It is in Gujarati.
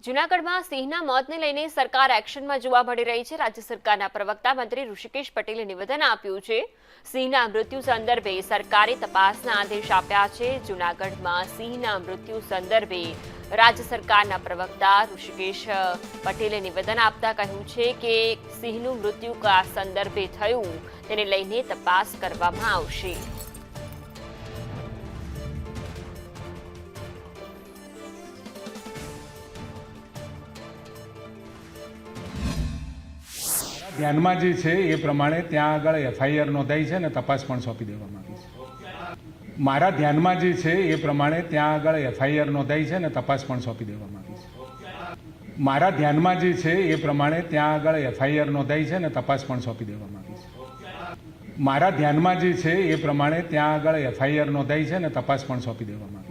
જૂનાગઢમાં સિંહના મોતને લઈને સરકાર એક્શનમાં જોવા મળી રહી છે। રાજ્ય સરકારના પ્રવક્તા મંત્રી ઋષિકેશ પટેલે નિવેદન આપ્યું છે। સિંહના મૃત્યુ સંદર્ભે સરકારે તપાસના આદેશ આપ્યા છે। જૂનાગઢમાં સિંહના મૃત્યુ સંદર્ભે રાજ્ય સરકારના પ્રવક્તા ઋષિકેશ પટેલે નિવેદન આપતા કહ્યું છે કે સિંહનું મૃત્યુ કયા સંદર્ભે થયું તેને લઈને તપાસ કરવામાં આવશે। ધ્યાનમાં જે છે એ પ્રમાણે ત્યાં આગળ એફઆઈઆર નોંધાઈ છે અને તપાસ પણ સોંપી દેવામાં આવી છે। મારા ધ્યાનમાં જે છે એ પ્રમાણે ત્યાં આગળ એફઆઈઆર નોંધાઈ છે અને તપાસ પણ સોંપી દેવામાં આવી છે। મારા ધ્યાનમાં જે છે એ પ્રમાણે ત્યાં આગળ એફઆઈઆર નોંધાઈ છે અને તપાસ પણ સોંપી દેવામાં આવી છે। મારા ધ્યાનમાં જે છે એ પ્રમાણે ત્યાં આગળ એફઆઈઆર નોંધાઈ છે અને તપાસ પણ સોંપી દેવામાં આવી છે।